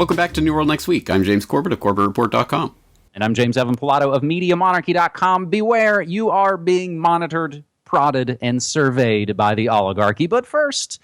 Welcome back to New World Next Week. I'm James Corbett of CorbettReport.com. And I'm James Evan Pilato of MediaMonarchy.com. Beware, you are being monitored, prodded, and surveyed by the oligarchy. But first,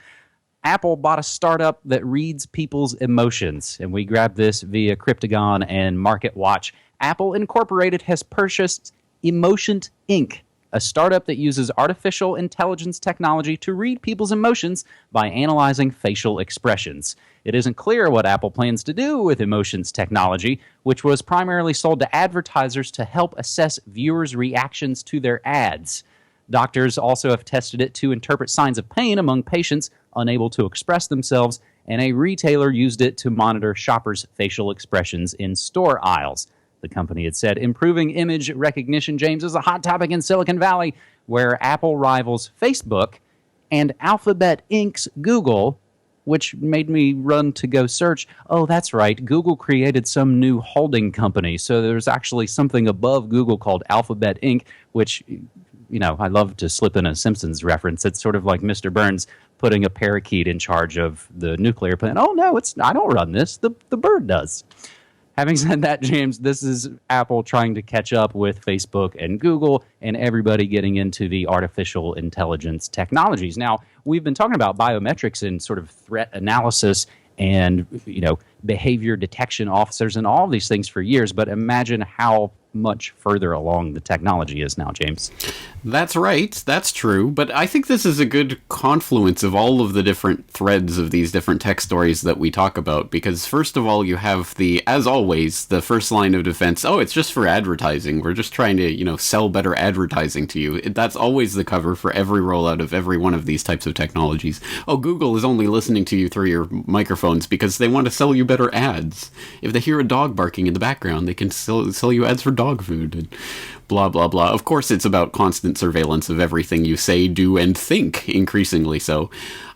Apple bought a startup that reads people's emotions, and we grabbed this via Cryptagon and MarketWatch. Apple Incorporated has purchased Emotion Inc., a startup that uses artificial intelligence technology to read people's emotions by analyzing facial expressions. It isn't clear what Apple plans to do with Emotion's technology, which was primarily sold to advertisers to help assess viewers' reactions to their ads. Doctors also have tested it to interpret signs of pain among patients unable to express themselves, and a retailer used it to monitor shoppers' facial expressions in store aisles. The company had said improving image recognition, James, is a hot topic in Silicon Valley, where Apple rivals Facebook and Alphabet Inc.'s Google, which made me run to go search. Oh, that's right. Google created some new holding company. So there's actually something above Google called Alphabet Inc., which, you know, I love to slip in a Simpsons reference. It's sort of like Mr. Burns putting a parakeet in charge of the nuclear plant. Oh, no, I don't run this. The bird does. Having said that, James, this is Apple trying to catch up with Facebook and Google and everybody getting into the artificial intelligence technologies. Now, we've been talking about biometrics and sort of threat analysis and, you know, behavior detection officers and all these things for years, but imagine how much further along the technology is now, James. That's right. That's true. But I think this is a good confluence of all of the different threads of these different tech stories that we talk about. Because first of all, you have as always, the first line of defense. Oh, it's just for advertising. We're just trying to, sell better advertising to you. That's always the cover for every rollout of every one of these types of technologies. Oh, Google is only listening to you through your microphones because they want to sell you better ads. If they hear a dog barking in the background, they can sell you ads for dog food and blah, blah, blah. Of course, it's about constant surveillance of everything you say, do, and think, increasingly so.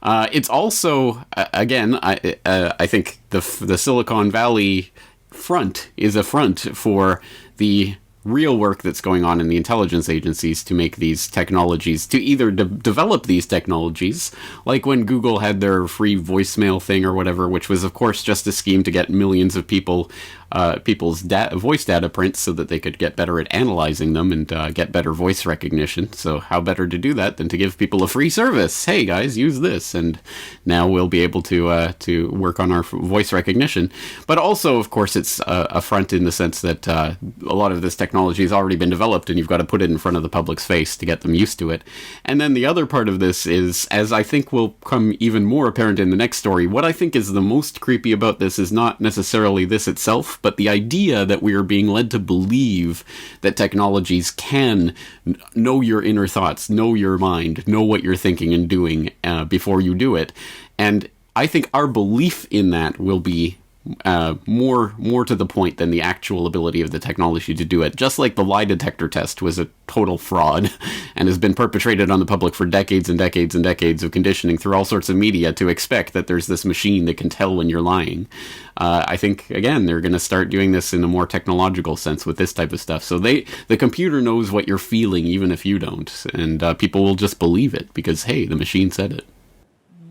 It's also, again, I think the Silicon Valley front is a front for the real work that's going on in the intelligence agencies to make these technologies, to either develop these technologies, like when Google had their free voicemail thing or whatever, which was, of course, just a scheme to get millions of people's voice data prints so that they could get better at analyzing them and get better voice recognition. So how better to do that than to give people a free service? Hey, guys, use this, and now we'll be able to work on our voice recognition. But also, of course, it's a front in the sense that a lot of this technology has already been developed, and you've got to put it in front of the public's face to get them used to it. And then the other part of this is, as I think will come even more apparent in the next story, what I think is the most creepy about this is not necessarily this itself, but the idea that we are being led to believe that technologies can know your inner thoughts, know your mind, know what you're thinking and doing before you do it. And I think our belief in that will be more to the point than the actual ability of the technology to do it. Just like the lie detector test was a total fraud and has been perpetrated on the public for decades and decades and decades of conditioning through all sorts of media to expect that there's this machine that can tell when you're lying. I think, again, they're going to start doing this in a more technological sense with this type of stuff. So the computer knows what you're feeling even if you don't, and people will just believe it because, hey, the machine said it.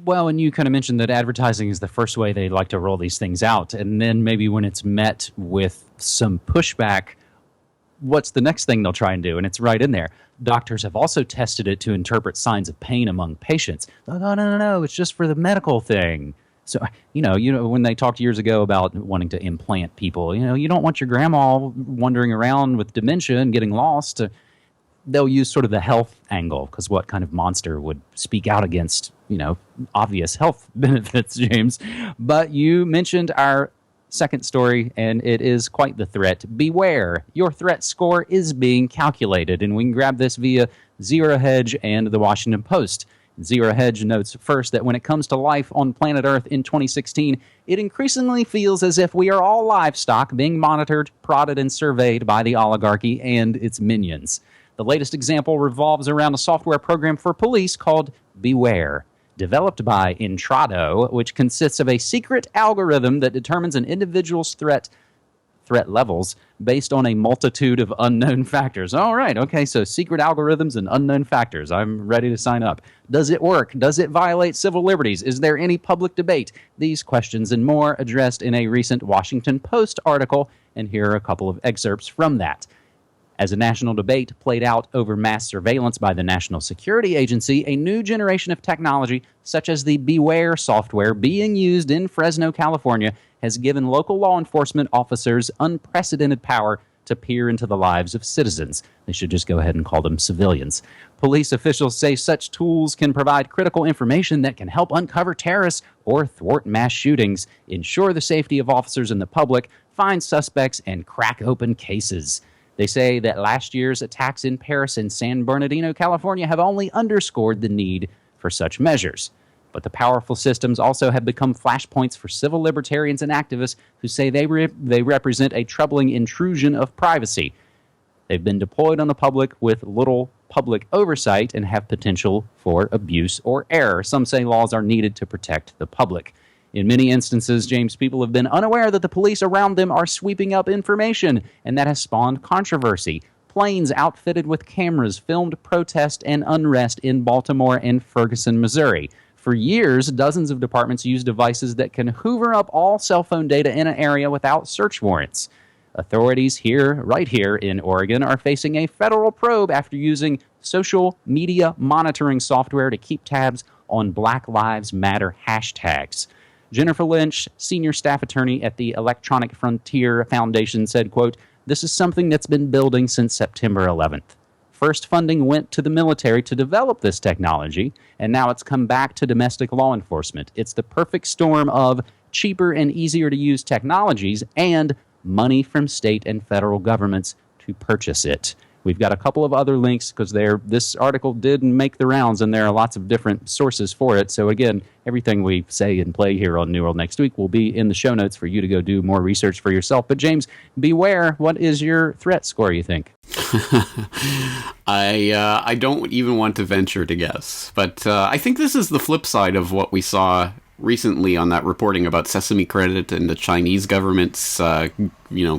Well, and you kind of mentioned that advertising is the first way they like to roll these things out. And then maybe when it's met with some pushback, what's the next thing they'll try and do? And it's right in there. Doctors have also tested it to interpret signs of pain among patients. No, it's just for the medical thing. So, you know, when they talked years ago about wanting to implant people, you don't want your grandma wandering around with dementia and getting lost. They'll use sort of the health angle, because what kind of monster would speak out against, obvious health benefits, James? But you mentioned our second story, and it is quite the threat. Beware, your threat score is being calculated. And we can grab this via Zero Hedge and the Washington Post. Zero Hedge notes first that when it comes to life on planet Earth in 2016, it increasingly feels as if we are all livestock being monitored, prodded, and surveyed by the oligarchy and its minions. The latest example revolves around a software program for police called Beware, developed by Intrado, which consists of a secret algorithm that determines an individual's threat threat levels based on a multitude of unknown factors. All right, okay, so secret algorithms and unknown factors. I'm ready to sign up. Does it work? Does it violate civil liberties? Is there any public debate? These questions and more addressed in a recent Washington Post article, and here are a couple of excerpts from that. As a national debate played out over mass surveillance by the National Security Agency, a new generation of technology, such as the Beware software being used in Fresno, California, has given local law enforcement officers unprecedented power to peer into the lives of citizens. They should just go ahead and call them civilians. Police officials say such tools can provide critical information that can help uncover terrorists or thwart mass shootings, ensure the safety of officers and the public, find suspects, and crack open cases. They say that last year's attacks in Paris and San Bernardino, California, have only underscored the need for such measures. But the powerful systems also have become flashpoints for civil libertarians and activists who say they represent a troubling intrusion of privacy. They've been deployed on the public with little public oversight and have potential for abuse or error. Some say laws are needed to protect the public. In many instances, James, people have been unaware that the police around them are sweeping up information, and that has spawned controversy. Planes outfitted with cameras filmed protest and unrest in Baltimore and Ferguson, Missouri. For years, dozens of departments use devices that can hoover up all cell phone data in an area without search warrants. Authorities right here in Oregon, are facing a federal probe after using social media monitoring software to keep tabs on Black Lives Matter hashtags. Jennifer Lynch, senior staff attorney at the Electronic Frontier Foundation, said, quote, "This is something that's been building since September 11th. First funding went to the military to develop this technology, and now it's come back to domestic law enforcement. It's the perfect storm of cheaper and easier to use technologies and money from state and federal governments to purchase it." We've got a couple of other links because this article did make the rounds, and there are lots of different sources for it. So again, everything we say and play here on New World Next Week will be in the show notes for you to go do more research for yourself. But James, Beware, what is your threat score, you think? I don't even want to venture to guess, but I think this is the flip side of what we saw recently on that reporting about Sesame Credit and the Chinese government's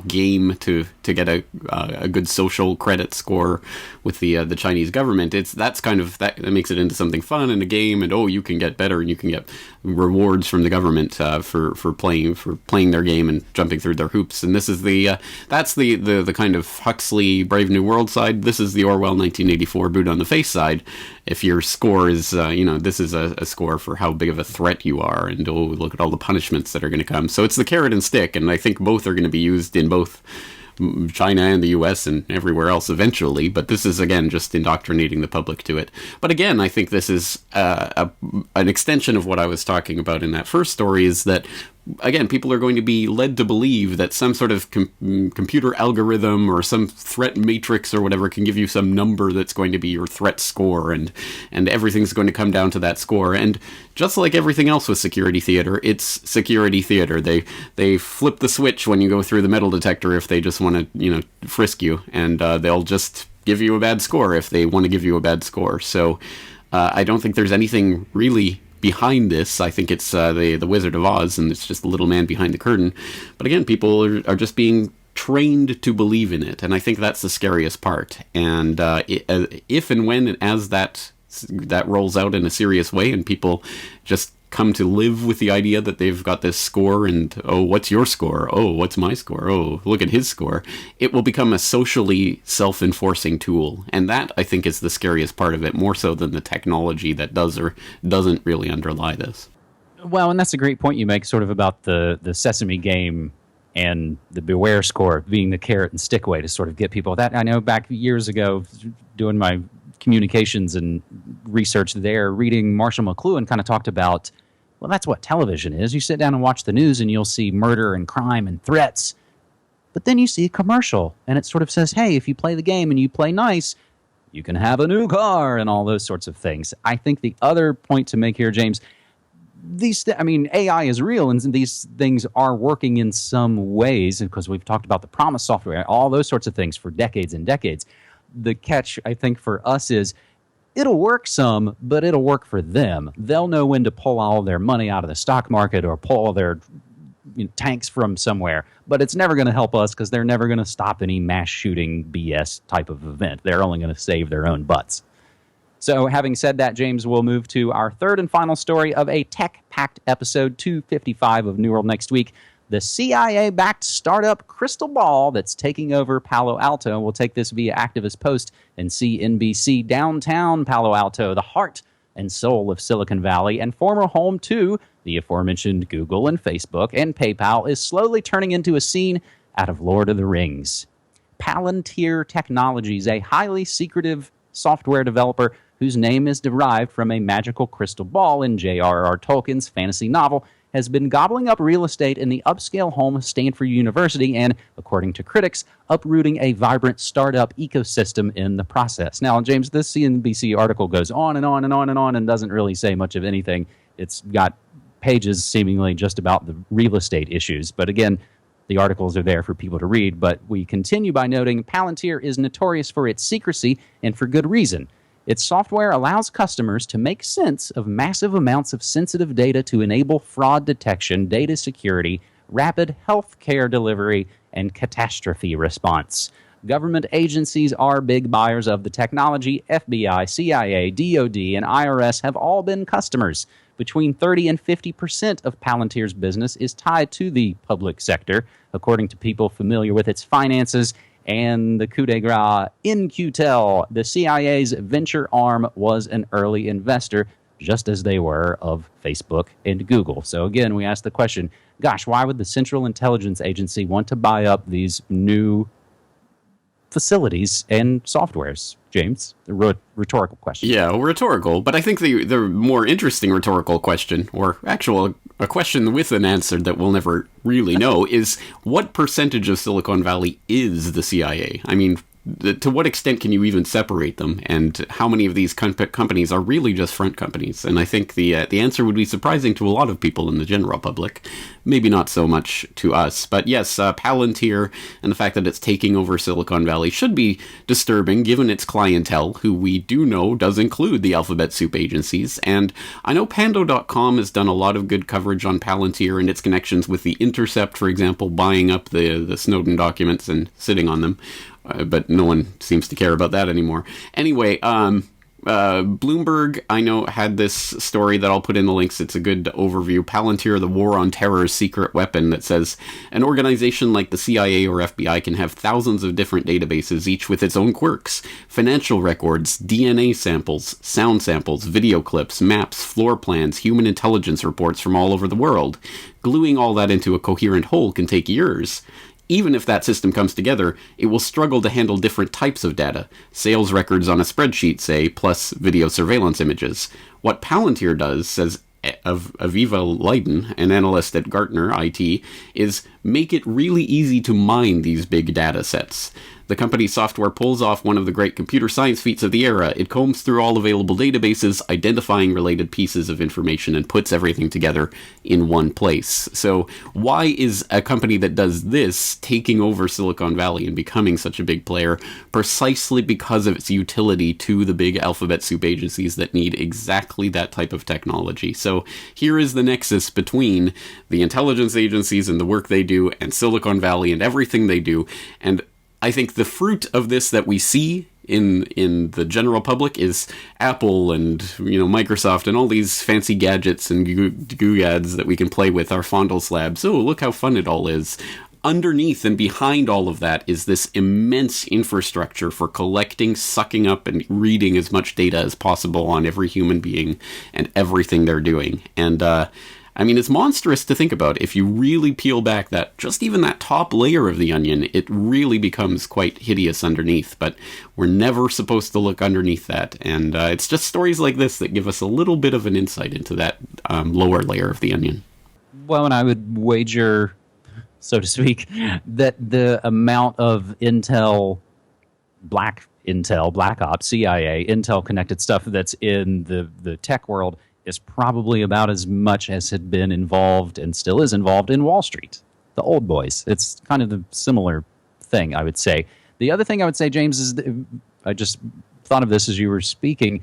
game to get a good social credit score with the Chinese government. That's kind of that makes it into something fun and a game, and you can get better and you can get rewards from the government for playing their game and jumping through their hoops. And this is that's the kind of Huxley Brave New World side. This is the Orwell 1984 boot on the face side. If your score is this is a score for how big of a threat you are, and look at all the punishments that are going to come. So it's the carrot and stick, and I think both are going to be used in both China and the US and everywhere else eventually, but this is again just indoctrinating the public to it. But again, I think this is an extension of what I was talking about in that first story, is that again, people are going to be led to believe that some sort of computer algorithm or some threat matrix or whatever can give you some number that's going to be your threat score, and everything's going to come down to that score. And just like everything else with security theater, it's security theater. They flip the switch when you go through the metal detector if they just want to frisk you, and they'll just give you a bad score if they want to give you a bad score. So I don't think there's anything really behind this. I think it's the Wizard of Oz, and it's just the little man behind the curtain. But again, people are just being trained to believe in it, and I think that's the scariest part. And if and when and as that rolls out in a serious way, and people just come to live with the idea that they've got this score, and what's your score? What's my score? Look at his score. It will become a socially self-enforcing tool, and that, I think, is the scariest part of it, more so than the technology that does or doesn't really underlie this. Well, and that's a great point you make, sort of about the Sesame game and the Beware score being the carrot and stick way to sort of get people. That I know back years ago, doing my communications and research there, reading Marshall McLuhan kind of talked about, well, that's what television is. You sit down and watch the news and you'll see murder and crime and threats. But then you see a commercial and it sort of says, hey, if you play the game and you play nice, you can have a new car and all those sorts of things. I think the other point to make here, James, AI is real and these things are working in some ways, because we've talked about the promise software, all those sorts of things for decades and decades. The catch, I think, for us is it'll work some, but it'll work for them. They'll know when to pull all their money out of the stock market or pull their tanks from somewhere. But it's never going to help us because they're never going to stop any mass shooting BS type of event. They're only going to save their own butts. So having said that, James, we'll move to our third and final story of a tech-packed episode 255 of New World Next Week. The CIA-backed startup Crystal Ball that's taking over Palo Alto. We'll take this via Activist Post and CNBC. Downtown Palo Alto, the heart and soul of Silicon Valley and former home to the aforementioned Google and Facebook and PayPal, is slowly turning into a scene out of Lord of the Rings. Palantir Technologies, a highly secretive software developer whose name is derived from a magical crystal ball in J.R.R. Tolkien's fantasy novel, has been gobbling up real estate in the upscale home of Stanford University and, according to critics, uprooting a vibrant startup ecosystem in the process. Now, James, this CNBC article goes on and on and on and on and doesn't really say much of anything. It's got pages seemingly just about the real estate issues. But again, the articles are there for people to read. But we continue by noting Palantir is notorious for its secrecy, and for good reason. Its software allows customers to make sense of massive amounts of sensitive data to enable fraud detection, data security, rapid health care delivery, and catastrophe response. Government agencies are big buyers of the technology. FBI, CIA, DoD, and IRS have all been customers. Between 30 and 50% of Palantir's business is tied to the public sector, according to people familiar with its finances. And the coup de grace in QTEL, the CIA's venture arm, was an early investor, just as they were of Facebook and Google. So again, we ask the question, gosh, why would the Central Intelligence Agency want to buy up these new facilities and softwares? James, the rhetorical question. Yeah, rhetorical, but I think the more interesting rhetorical question, or actual a question with an answer that we'll never really know, is what percentage of Silicon Valley is the CIA? I mean, to what extent can you even separate them, and how many of these companies are really just front companies? And I think the answer would be surprising to a lot of people in the general public, maybe not so much to us. But yes, Palantir and the fact that it's taking over Silicon Valley should be disturbing, given its clientele, who we do know does include the alphabet soup agencies. And I know Pando.com has done a lot of good coverage on Palantir and its connections with The Intercept, for example, buying up the Snowden documents and sitting on them. But no one seems to care about that anymore. Anyway, Bloomberg, I know, had this story that I'll put in the links. It's a good overview. Palantir, the War on Terror's secret weapon, that says an organization like the CIA or FBI can have thousands of different databases, each with its own quirks. Financial records, DNA samples, sound samples, video clips, maps, floor plans, human intelligence reports from all over the world. Gluing all that into a coherent whole can take years. Even if that system comes together, it will struggle to handle different types of data. Sales records on a spreadsheet, say, plus video surveillance images. What Palantir does, says Aviva Leiden, an analyst at Gartner IT, is make it really easy to mine these big data sets. The company's software pulls off one of the great computer science feats of the era. It combs through all available databases, identifying related pieces of information, and puts everything together in one place. So why is a company that does this taking over Silicon Valley and becoming such a big player? Precisely because of its utility to the big alphabet soup agencies that need exactly that type of technology. So here is the nexus between the intelligence agencies and the work they do, and Silicon Valley and everything they do. And I think the fruit of this that we see in the general public is Apple and Microsoft and all these fancy gadgets and googads that we can play with, our fondle slabs. Oh, look how fun it all is. Underneath and behind all of that is this immense infrastructure for collecting, sucking up, and reading as much data as possible on every human being and everything they're doing. And I mean, it's monstrous to think about. If you really peel back just even that top layer of the onion, it really becomes quite hideous underneath. But we're never supposed to look underneath that. And it's just stories like this that give us a little bit of an insight into that lower layer of the onion. Well, and I would wager, so to speak, that the amount of Black Ops, CIA, Intel connected stuff that's in the tech world is probably about as much as had been involved and still is involved in Wall Street, the old boys. It's kind of the similar thing, I would say. The other thing I would say, James, is I just thought of this as you were speaking.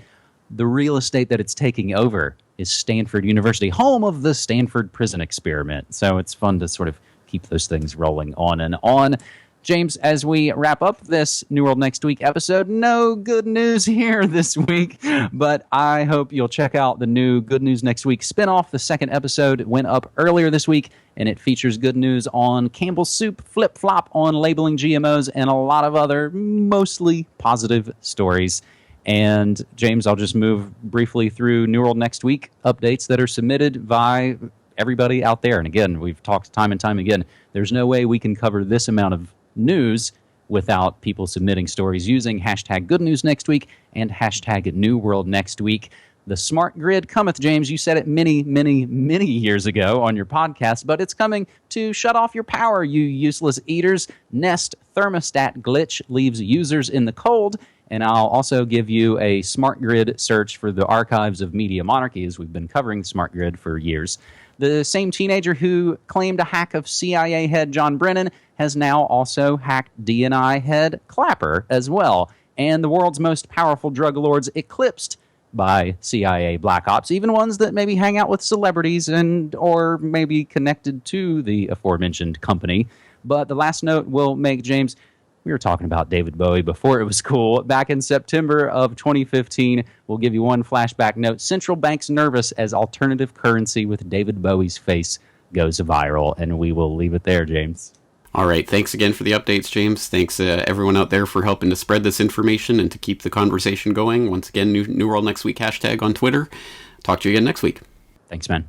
The real estate that it's taking over is Stanford University, home of the Stanford Prison Experiment. So it's fun to sort of keep those things rolling on and on. James, as we wrap up this New World Next Week episode, no good news here this week, but I hope you'll check out the new Good News Next Week spinoff. The second episode went up earlier this week, and it features good news on Campbell's Soup, flip-flop on labeling GMOs, and a lot of other mostly positive stories. And James, I'll just move briefly through New World Next Week updates that are submitted by everybody out there. And again, we've talked time and time again, there's no way we can cover this amount of news without people submitting stories using hashtag Good News Next Week and hashtag New World Next Week. The smart grid cometh, James. You said it many, many, many years ago on your podcast, but it's coming to shut off your power, you useless eaters. Nest thermostat glitch leaves users in the cold. And I'll also give you a smart grid search for the archives of Media Monarchy, as we've been covering smart grid for years. The same teenager who claimed a hack of CIA head John Brennan has now also hacked DNI head Clapper as well. And the world's most powerful drug lords eclipsed by CIA black ops, even ones that maybe hang out with celebrities and or maybe connected to the aforementioned company. But the last note we'll make, James, we were talking about David Bowie before it was cool. Back in September of 2015, we'll give you one flashback note. Central banks nervous as alternative currency with David Bowie's face goes viral. And we will leave it there, James. All right. Thanks again for the updates, James. Thanks everyone out there for helping to spread this information and to keep the conversation going. Once again, New World Next Week hashtag on Twitter. Talk to you again next week. Thanks, man.